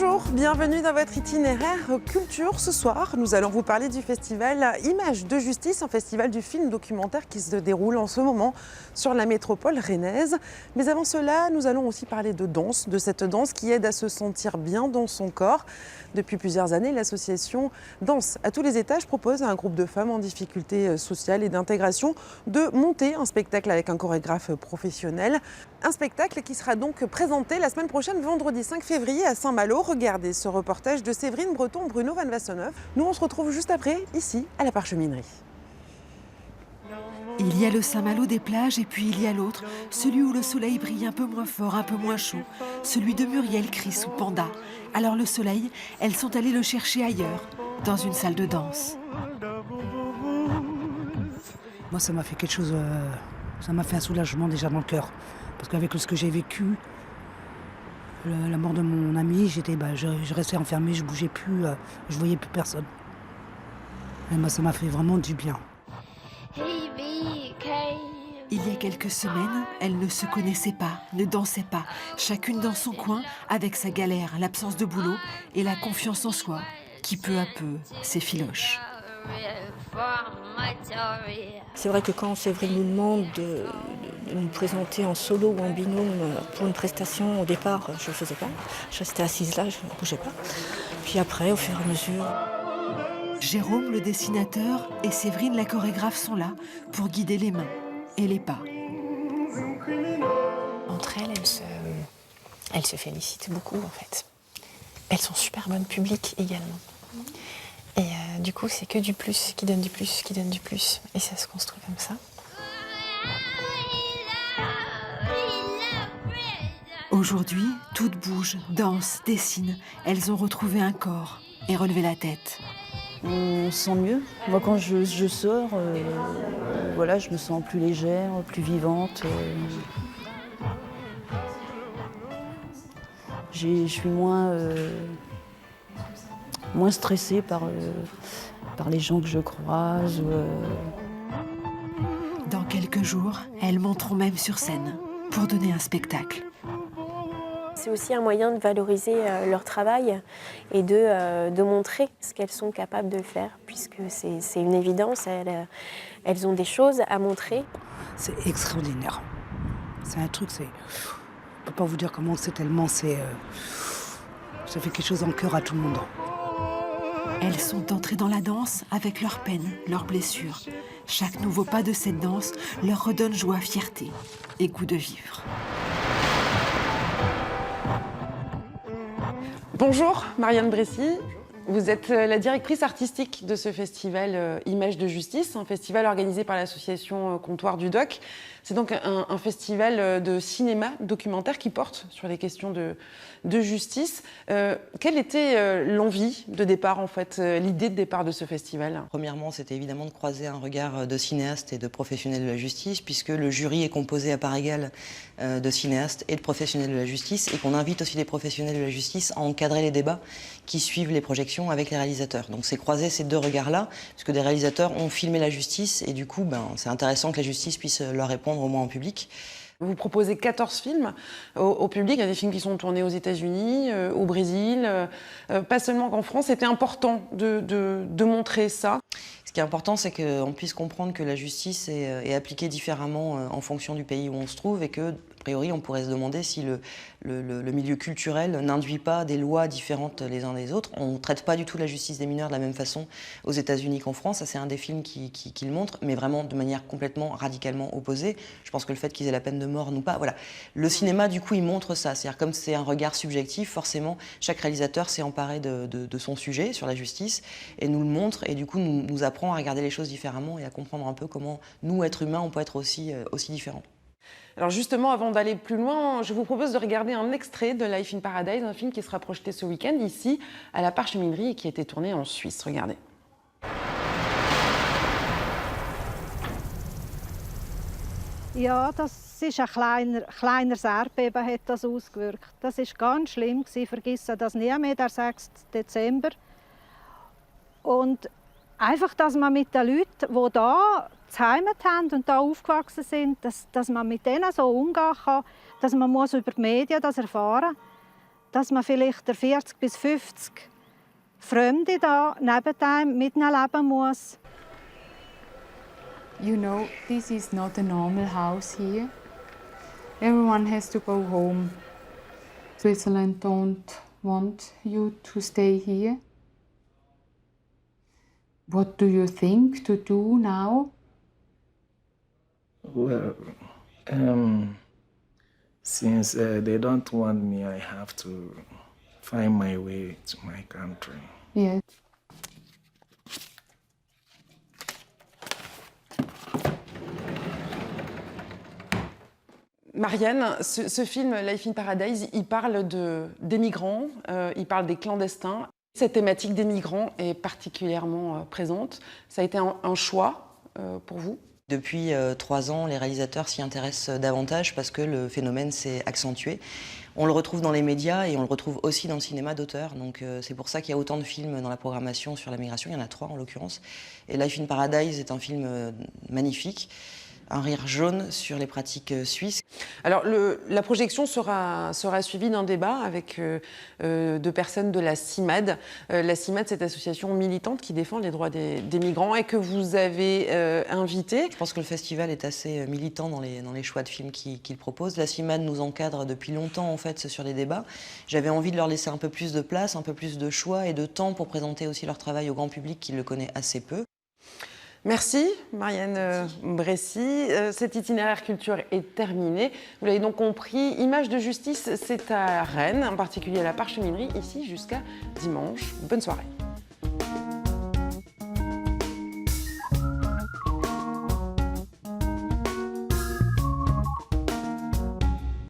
Bonjour, bienvenue dans votre itinéraire culture. Ce soir, nous allons vous parler du festival Images de Justice, un festival du film documentaire qui se déroule en ce moment sur la métropole rennaise. Mais avant cela, nous allons aussi parler de danse, de cette danse qui aide à se sentir bien dans son corps. Depuis plusieurs années, l'association Danse à tous les étages propose à un groupe de femmes en difficulté sociale et d'intégration de monter un spectacle avec un chorégraphe professionnel. Un spectacle qui sera donc présenté la semaine prochaine, vendredi 5 février à Saint-Malo. Regardez ce reportage de Séverine Breton, Bruno Van Wassenhoff. Nous, on se retrouve juste après, ici, à la Parcheminerie. Il y a le Saint-Malo des plages et puis il y a l'autre, celui où le soleil brille un peu moins fort, un peu moins chaud, celui de Muriel, Chris ou Panda. Alors le soleil, elles sont allées le chercher ailleurs, dans une salle de danse. Moi, ça m'a fait quelque chose, ça m'a fait un soulagement déjà dans le cœur. Parce qu'avec ce que j'ai vécu, la mort de mon ami, je restais enfermée, je bougeais plus, je voyais plus personne. Et moi, ça m'a fait vraiment du bien. Il y a quelques semaines, elles ne se connaissaient pas, ne dansaient pas, chacune dans son coin, avec sa galère, l'absence de boulot et la confiance en soi, qui peu à peu s'effiloche. C'est vrai que quand Séverine nous demande de nous présenter en solo ou en binôme pour une prestation, au départ, je ne faisais pas. Je restais assise là, je ne bougeais pas. Puis après, au fur et à mesure... Jérôme, le dessinateur, et Séverine, la chorégraphe, sont là pour guider les mains et les pas. Entre elles, elles se félicitent beaucoup, en fait. Elles sont super bonnes publiques également. Et du coup, c'est que du plus, qui donne du plus, qui donne du plus. Et ça se construit comme ça. Aujourd'hui, toutes bougent, dansent, dessinent. Elles ont retrouvé un corps et relevé la tête. On se sent mieux. Moi, quand je sors, voilà, je me sens plus légère, plus vivante. Je suis moins stressée par les gens que je croise. Dans quelques jours, elles monteront même sur scène pour donner un spectacle. C'est aussi un moyen de valoriser leur travail et de montrer ce qu'elles sont capables de faire, puisque c'est une évidence, elles ont des choses à montrer. C'est extraordinaire. C'est un truc, je ne peux pas vous dire comment c'est tellement, ça fait quelque chose en cœur à tout le monde. Elles sont entrées dans la danse avec leurs peines, leurs blessures. Chaque nouveau pas de cette danse leur redonne joie, fierté et goût de vivre. Bonjour, Marianne Bressy. Vous êtes la directrice artistique de ce festival Images de Justice, un festival organisé par l'association Comptoir du Doc. C'est donc un festival de cinéma documentaire qui porte sur les questions de justice. Quelle était l'envie de départ, en fait, l'idée de départ de ce festival ? Premièrement, c'était évidemment de croiser un regard de cinéastes et de professionnels de la justice, puisque le jury est composé à part égale de cinéastes et de professionnels de la justice, et qu'on invite aussi les professionnels de la justice à encadrer les débats qui suivent les projections avec les réalisateurs. Donc c'est croiser ces deux regards-là, puisque des réalisateurs ont filmé la justice, et du coup, c'est intéressant que la justice puisse leur répondre au moins en public. Vous proposez 14 films au public. Il y a des films qui sont tournés aux États-Unis, au Brésil, pas seulement qu'en France. C'était important de montrer ça. Ce qui est important, c'est qu'on puisse comprendre que la justice est appliquée différemment en fonction du pays où on se trouve et que, a priori, on pourrait se demander si le milieu culturel n'induit pas des lois différentes les uns des autres. On ne traite pas du tout la justice des mineurs de la même façon aux États-Unis qu'en France. Ça, c'est un des films qui le montre, mais vraiment de manière complètement, radicalement opposée. Je pense que le fait qu'ils aient la peine de mort nous pas, voilà. Le cinéma, du coup, il montre ça. C'est-à-dire, comme c'est un regard subjectif, forcément, chaque réalisateur s'est emparé de son sujet sur la justice et nous le montre et du coup nous apprend à regarder les choses différemment et à comprendre un peu comment nous, êtres humains, on peut être aussi différents. Alors justement, avant d'aller plus loin, je vous propose de regarder un extrait de Life in Paradise, un film qui sera projeté ce week-end ici, à la Parcheminerie, et qui a été tourné en Suisse. Regardez. Ja, das ist ein kleines Erdbeben hat das ausgewirkt. Das ist ganz schlimm. Ich vergesse das nie mehr, der 6. Dezember. Und einfach, dass man mit den Leuten, die da zu Heimat haben und da aufgewachsen sind, dass man mit denen so umgehen kann, dass man muss über die Medien das erfahren. dass man vielleicht 40 bis 50 Fremde da neben einem miteinander leben muss. You know, this is not a normal house here. Everyone has to go home. Switzerland don't want you to stay here. What do you think to do now? Well, since they don't want me, I have to find my way to my country. Yes. Marianne, ce film Life in Paradise, il parle des migrants, il parle des clandestins. Cette thématique des migrants est particulièrement présente. Ça a été un choix pour vous? Depuis 3 ans, les réalisateurs s'y intéressent davantage parce que le phénomène s'est accentué. On le retrouve dans les médias et on le retrouve aussi dans le cinéma d'auteur. Donc c'est pour ça qu'il y a autant de films dans la programmation sur la migration. Il y en a 3 en l'occurrence. Et Life in Paradise est un film magnifique. Un rire jaune sur les pratiques suisses. Alors, la projection sera suivie d'un débat avec 2 personnes de la CIMAD. La CIMAD, c'est cette association militante qui défend les droits des migrants et que vous avez invité. Je pense que le festival est assez militant dans les choix de films qu'il propose. La CIMAD nous encadre depuis longtemps en fait sur les débats. J'avais envie de leur laisser un peu plus de place, un peu plus de choix et de temps pour présenter aussi leur travail au grand public qui le connaît assez peu. Merci Marianne Bressy. Cet itinéraire culture est terminé. Vous l'avez donc compris, Images de justice, c'est à Rennes, en particulier à la Parcheminerie, ici jusqu'à dimanche. Bonne soirée.